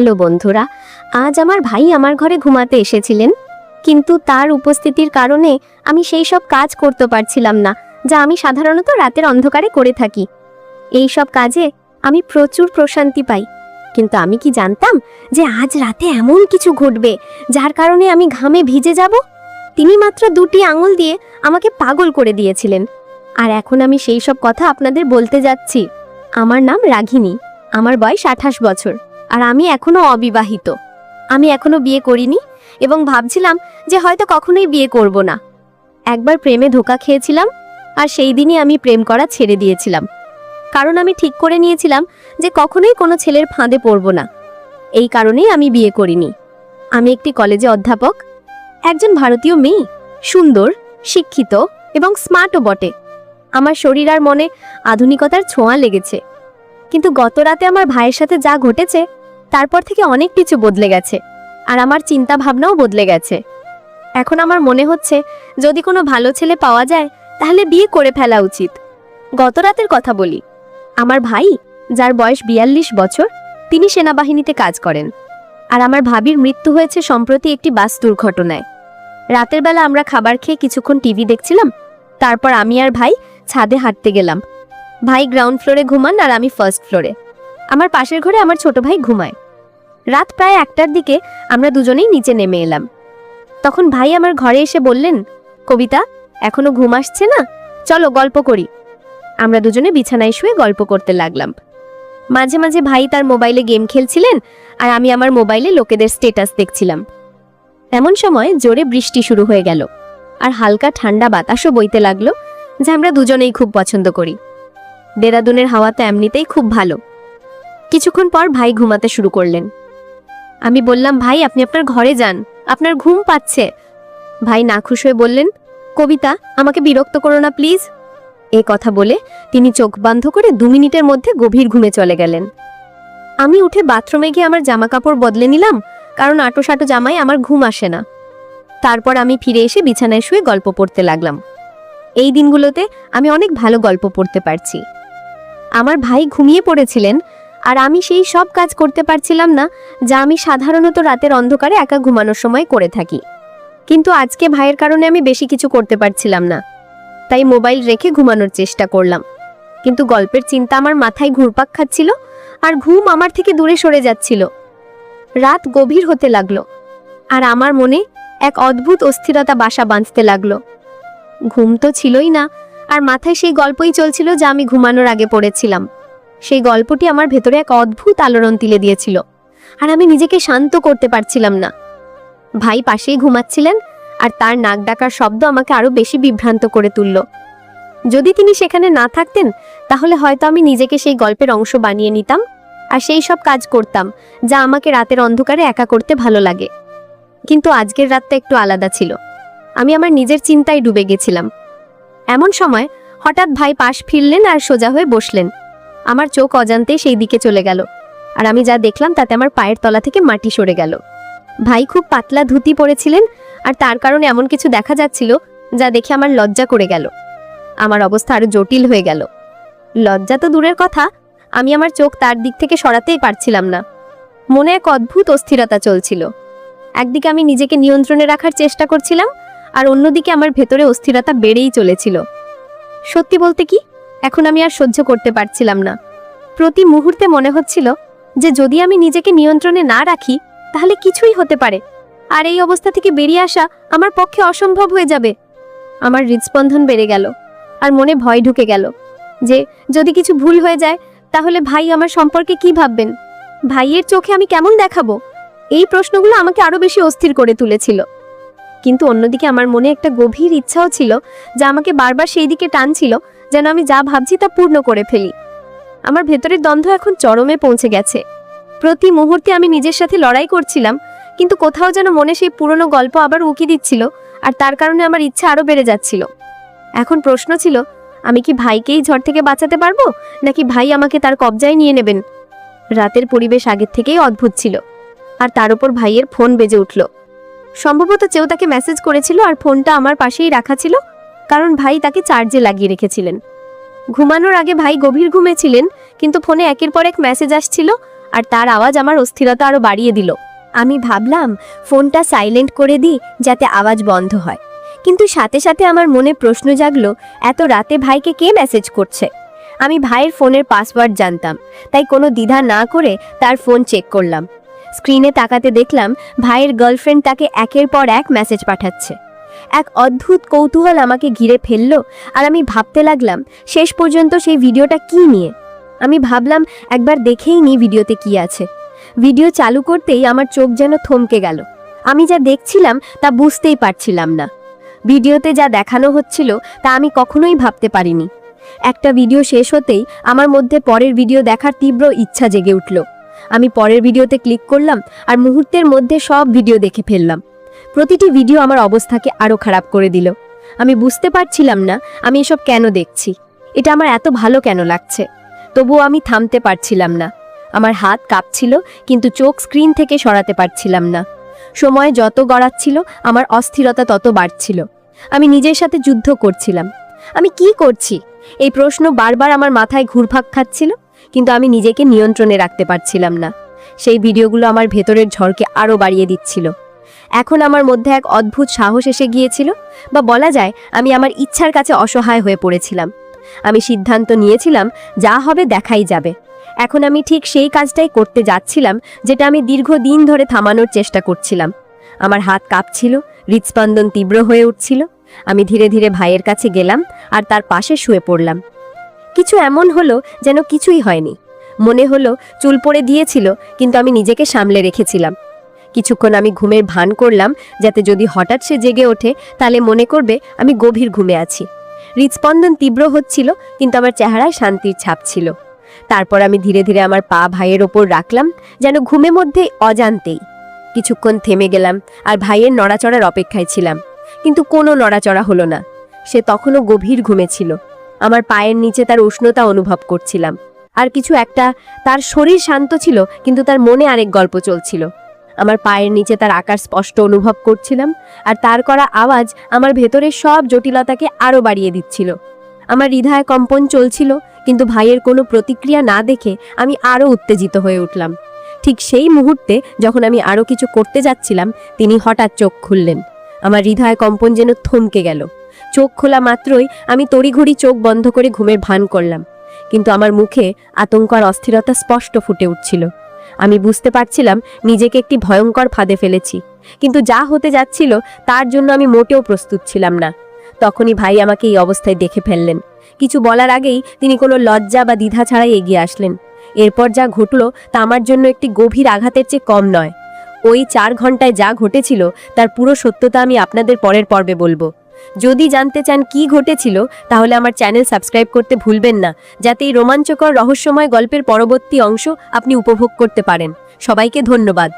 Hello বন্ধুরা, আজ আমার ভাই আমার ঘরে ঘুমাতে এসেছিলেন, কিন্তু তার উপস্থিতির কারণে আমি সেই সব কাজ করতে পারছিলাম না যা আমি সাধারণত রাতের অন্ধকারে করে থাকি। এই সব কাজে আমি প্রচুর প্রশান্তি পাই, কিন্তু আমি কি জানতাম যে আজ রাতে এমন কিছু ঘটবে যার কারণে আমি ঘামে ভিজে যাব। তিনি মাত্র 2টি আঙুল দিয়ে আমাকে পাগল করে দিয়েছিলেন, আর এখন আমি সেই সব কথা আপনাদের বলতে যাচ্ছি। আমার নাম রাঘিনী, আমার বয়স 28 বছর, আর আমি এখনো অবিবাহিত। আমি এখনো বিয়ে করিনি এবং ভাবছিলাম যে হয়তো কখনোই বিয়ে করব না। একবার প্রেমে ধোঁকা খেয়েছিলাম, আর সেই দিনই আমি প্রেম করা ছেড়ে দিয়েছিলাম, কারণ আমি ঠিক করে নিয়েছিলাম যে কখনোই কোনো ছেলের ফাঁদে পড়ব না। এই কারণেই আমি বিয়ে করিনি। আমি একটি কলেজে অধ্যাপক, একজন ভারতীয় মেয়ে, সুন্দর, শিক্ষিত এবং স্মার্টও বটে। আমার শরীর আর মনে আধুনিকতার ছোঁয়া লেগেছে, কিন্তু গত রাতে আমার ভাইয়ের সাথে যা ঘটেছে তারপর থেকে অনেক কিছু বদলে গেছে, আর আমার চিন্তা ভাবনাও বদলে গেছে। এখন আমার মনে হচ্ছে যদি কোনো ভালো ছেলে পাওয়া যায় তাহলে বিয়ে করে ফেলা উচিত। গত রাতের কথা বলি। আমার ভাই, যার বয়স 42 বছর, তিনি সেনাবাহিনীতে কাজ করেন, আর আমার ভাবির মৃত্যু হয়েছে সম্প্রতি একটি বাস দুর্ঘটনায়। রাতের বেলা আমরা খাবার খেয়ে কিছুক্ষণ টিভি দেখছিলাম, তারপর আমি আর ভাই ছাদে হাঁটতে গেলাম। ভাই গ্রাউন্ড ফ্লোরে ঘুমান আর আমি ফার্স্ট ফ্লোরে। আমার পাশের ঘরে আমার ছোট ভাই ঘুমায়। রাত প্রায় 1টার দিকে আমরা দুজনেই নিচে নেমে এলাম। তখন ভাই আমার ঘরে এসে বললেন, কবিতা, এখনো ঘুম আসছে না? চলো গল্প করি। আমরা দুজনে বিছানায় শুয়ে গল্প করতে লাগলাম। মাঝে মাঝে ভাই তার মোবাইলে গেম খেলছিলেন, আর আমি আমার মোবাইলে লোকেদের স্ট্যাটাস দেখছিলাম। এমন সময় জোরে বৃষ্টি শুরু হয়ে গেল, আর হালকা ঠান্ডা বাতাসও বইতে লাগলো, যা আমরা দুজনেই খুব পছন্দ করি। দেরাদুনের হাওয়া তো এমনিতেই খুব ভালো। কিছুক্ষণ পর ভাই ঘুমাতে শুরু করলেন। আমি বললাম, ভাই আপনি আপনার ঘরে যান, আপনার ঘুম পাচ্ছে। ভাই নাখুশ হয়ে বললেন, কবিতা, আমাকে বিরক্ত করো না প্লিজ। এই কথা বলে তিনি চোখ বন্ধ করে 2 মিনিটের মধ্যে গভীর ঘুমে চলে গেলেন। আমি উঠে বাথরুমে গিয়ে আমার জামা কাপড় বদলে নিলাম, কারণ আঁটোসাঁটো জামায় আমার ঘুম আসে না। তারপর আমি ফিরে এসে বিছানায় শুয়ে গল্প পড়তে লাগলাম। এই দিনগুলোতে আমি অনেক ভালো গল্প পড়তে পারছি। আমার ভাই ঘুমিয়ে পড়েছিলেন, আর আমি সেই সব কাজ করতে পারছিলাম না যা আমি সাধারণত রাতের অন্ধকারে একা ঘুমানোর সময় করে থাকি। কিন্তু আজকে ভাইয়ের কারণে আমি বেশি কিছু করতে পারছিলাম না, তাই মোবাইল রেখে ঘুমানোর চেষ্টা করলাম। কিন্তু গল্পের চিন্তা আমার মাথায় ঘুরপাক খাচ্ছিল, আর ঘুম আমার থেকে দূরে সরে যাচ্ছিল। রাত গভীর হতে লাগলো, আর আমার মনে এক অদ্ভুত অস্থিরতা বাসা বাঁধতে লাগলো। ঘুম তো ছিলই না, আর মাথায় সেই গল্পই চলছিল যা আমি ঘুমানোর আগে পড়েছিলাম। সেই গল্পটি আমার ভেতরে এক অদ্ভুত আলোড়ন তুলে দিয়েছিল, আর আমি নিজেকে শান্ত করতে পারছিলাম না। ভাই পাশেই ঘুমাচ্ছিলেন, আর তার নাক ডাকার শব্দ আমাকে আরো বেশি বিভ্রান্ত করে তুলল। যদি তিনি সেখানে না থাকতেন তাহলে হয়তো আমি নিজেকে সেই গল্পের অংশ বানিয়ে নিতাম, আর সেই সব কাজ করতাম যা আমাকে রাতের অন্ধকারে একা করতে ভালো লাগে। কিন্তু আজকের রাতটা একটু আলাদা ছিল। আমি আমার নিজের চিন্তায় ডুবে গেছিলাম। এমন সময় হঠাৎ ভাই পাশ ফিরলেন আর সোজা হয়ে বসলেন। আমার চোখ অজান্তেই সেই দিকে চলে গেল, আর আমি যা দেখলাম তাতে আমার পায়ের তলা থেকে মাটি সরে গেল। ভাই খুব পাতলা ধুতি পরেছিলেন, আর তার কারণে এমন কিছু দেখা যাচ্ছিল যা দেখে আমার লজ্জা করে গেল। আমার অবস্থা আরো জটিল হয়ে গেল। লজ্জা তো দূরের কথা, আমি আমার চোখ তার দিক থেকে সরাতেই পারছিলাম না। মনে এক অদ্ভুত অস্থিরতা চলছিল। একদিকে আমি নিজেকে নিয়ন্ত্রণে রাখার চেষ্টা করছিলাম, আর অন্যদিকে আমার ভেতরে অস্থিরতা বেড়েই চলেছিল। সত্যি বলতে কি, এখন আমি আর সহ্য করতে পারছিলাম না। প্রতি মুহূর্তে মনে হচ্ছিল যে যদি আমি নিজেকে নিয়ন্ত্রণে না রাখি তাহলে কিছুই হতে পারে, আর এই অবস্থা থেকে বেরিয়ে আসা আমার পক্ষে অসম্ভব হয়ে যাবে। আমার হৃদস্পন্দন বেড়ে গেল, আর মনে ভয় ঢুকে গেল যে যদি কিছু ভুল হয়ে যায় তাহলে ভাই আমার সম্পর্কে কি ভাববেন, ভাইয়ের চোখে আমি কেমন দেখাবো। এই প্রশ্নগুলো আমাকে আরো বেশি অস্থির করে তুলেছিল। কিন্তু অন্যদিকে আমার মনে একটা গভীর ইচ্ছাও ছিল যা আমাকে বারবার সেই দিকে টানছিল, যেন আমি যা ভাবছি তা পূর্ণ করে ফেলি। আমার ভেতরের দ্বন্দ্ব এখন চরমে পৌঁছে গেছে। প্রতি মুহূর্তে আমি নিজের সাথে লড়াই করছিলাম, কিন্তু কোথাও যেন মনে সেই পুরনো গল্প আবার উকি দিচ্ছিল, আর তার কারণে আমার ইচ্ছা আরো বেড়ে যাচ্ছিল। এখন প্রশ্ন ছিল, আমি কি ভাইকেই ঝড় থেকে বাঁচাতে পারবো, নাকি ভাই আমাকে তার কবজায় নিয়ে নেবেন? রাতের পরিবেশ আগের থেকেই অদ্ভুত ছিল, আর তার উপর ভাইয়ের ফোন বেজে উঠল। সম্ভবত কেউ তাকে মেসেজ করেছিল, আর ফোনটা আমার পাশেই রাখা ছিল, কারণ ভাই তাকে চার্জে লাগিয়ে রেখেছিলেন। ঘুমানোর আগে ভাই গভীর ঘুমে ছিলেন, কিন্তু ফোনে একের পর এক মেসেজ আসছিল, আর তার আওয়াজ আমার অস্থিরতা আরো বাড়িয়ে দিল। আমি ভাবলাম ফোনটা সাইলেন্ট করে দিই যাতে আওয়াজ বন্ধ হয়, কিন্তু সাথে সাথে আমার মনে প্রশ্ন জাগলো, এত রাতে ভাইকে কে মেসেজ করছে? আমি ভাইয়ের ফোনের পাসওয়ার্ড জানতাম, তাই কোনো দ্বিধা না করে তার ফোন চেক করলাম। স্ক্রিনে তাকাতে দেখলাম ভাইয়ের গার্লফ্রেন্ড তাকে একের পর এক মেসেজ পাঠাচ্ছে। এক অদ্ভুত কৌতূহল আমাকে ঘিরে ফেললো, আর আমি ভাবতে লাগলাম শেষ পর্যন্ত সেই ভিডিওটা কি নিয়ে। আমি ভাবলাম একবার দেখেই নি ভিডিওতে কি আছে। ভিডিও চালু করতেই আমার চোখ যেন থমকে গেল। আমি যা দেখছিলাম তা বুঝতেই পারছিলাম না। ভিডিওতে যা দেখানো হচ্ছিল তা আমি কখনোই ভাবতে পারিনি। একটা ভিডিও শেষ হতেই আমার মধ্যে পরের ভিডিও দেখার তীব্র ইচ্ছা জেগে উঠল। আমি পরের ভিডিওতে ক্লিক করলাম আর মুহূর্তের মধ্যে সব ভিডিও দেখে ফেললাম। প্রতিটি ভিডিও আমার অবস্থাকে আরো খারাপ করে দিল। আমি বুঝতে পারছিলাম না আমি এসব কেন দেখছি, এটা আমার এত ভালো কেন লাগছে। তবুও আমি থামতে পারছিলাম না। আমার হাত কাঁপছিল, কিন্তু চোখ স্ক্রিন থেকে সরাতে পারছিলাম না। সময় যত গড়াচ্ছিল আমার অস্থিরতা তত বাড়ছিল। আমি নিজের সাথে যুদ্ধ করছিলাম। আমি কি করছি এই প্রশ্ন বারবার আমার মাথায় ঘুরপাক খাচ্ছিল, কিন্তু আমি নিজেকে নিয়ন্ত্রণে রাখতে পারছিলাম না। সেই ভিডিওগুলো আমার ভেতরের ঝড়কে আরো বাড়িয়ে দিচ্ছিল। এখন আমার মধ্যে এক অদ্ভুত সাহস এসে গিয়েছিল, বা বলা যায় আমি আমার ইচ্ছার কাছে অসহায় হয়ে পড়েছিলাম। আমি সিদ্ধান্ত নিয়েছিলাম যা হবে দেখাই যাবে। এখন আমি ঠিক সেই কাজটাই করতে যাচ্ছিলাম যেটা আমি দীর্ঘদিন ধরে থামানোর চেষ্টা করছিলাম। আমার হাত কাঁপছিল, হৃদস্পন্দন তীব্র হয়ে উঠছিল। আমি ধীরে ধীরে ভাইয়ের কাছে গেলাম আর তার পাশে শুয়ে পড়লাম। কিছু এমন হলো যেন কিছুই হয়নি। মনে হলো চুল পড়ে দিয়েছিল, কিন্তু আমি নিজেকে সামলে রেখেছিলাম। কিছুক্ষণ আমি ঘুমের ভান করলাম, যাতে যদি হঠাৎ সে জেগে ওঠে তাহলে মনে করবে আমি গভীর ঘুমে আছি। হৃদস্পন্দন তীব্র হচ্ছিল, কিন্তু আমার চেহারায় শান্তির ছাপ ছিল। তারপর আমি ধীরে ধীরে আমার পা ভাইয়ের ওপর রাখলাম, যেন ঘুমের মধ্যে অজান্তেই। কিছুক্ষণ থেমে গেলাম আর ভাইয়ের নড়াচড়ার অপেক্ষায় ছিলাম, কিন্তু কোনো নড়াচড়া হলো না। সে তখনও গভীর ঘুমে ছিল। আমার পায়ের নিচে তার উষ্ণতা অনুভব করছিলাম। আর কিছু একটা, তার শরীর শান্ত ছিল, কিন্তু তার মনে আরেক গল্প চলছিল। আমার পায়ের নিচে তার আকার স্পষ্ট অনুভব করছিলাম, আর তার করা আওয়াজ আমার ভেতরের সব জটিলতাকে আরো বাড়িয়ে দিচ্ছিল। আমার হৃদয় কম্পন চলছিল, কিন্তু ভাইয়ের কোনো প্রতিক্রিয়া না দেখে আমি আরো উত্তেজিত হয়ে উঠলাম। ঠিক সেই মুহূর্তে যখন আমি আরো কিছু করতে যাচ্ছিলাম, তিনি হঠাৎ চোখ খুললেন। আমার হৃদয় কম্পন যেন থমকে গেল। চোখ খোলা মাত্রই আমি তড়িঘড়ি চোখ বন্ধ করে ঘুমের ভান করলাম, কিন্তু আমার মুখে আতঙ্ক আর অস্থিরতা স্পষ্ট ফুটে উঠছিল। আমি বুঝতে পারছিলাম নিজেকে একটি ভয়ঙ্কর ফাঁদে ফেলেছি, কিন্তু যা হতে যাচ্ছিল তার জন্য আমি মোটেও প্রস্তুত ছিলাম না। তখনই ভাই আমাকে এই অবস্থায় দেখে ফেললেন। কিছু বলার আগেই তিনি কোনো লজ্জা বা দ্বিধা ছাড়াই এগিয়ে আসলেন। এরপর যা ঘটল তা আমার জন্য একটি গভীর আঘাতের চেয়ে কম নয়। ওই 4 ঘন্টায় যা ঘটেছিল তার পুরো সত্যতা আমি আপনাদের পরের পর্বে বলবো। যদি জানতে চান কি ঘটেছিল, তাহলে আমার চ্যানেল সাবস্ক্রাইব করতে ভুলবেন না, যাতে এই রোমাঞ্চকর রহস্যময় গল্পের পরবর্তী অংশ আপনি উপভোগ করতে পারেন। সবাইকে ধন্যবাদ।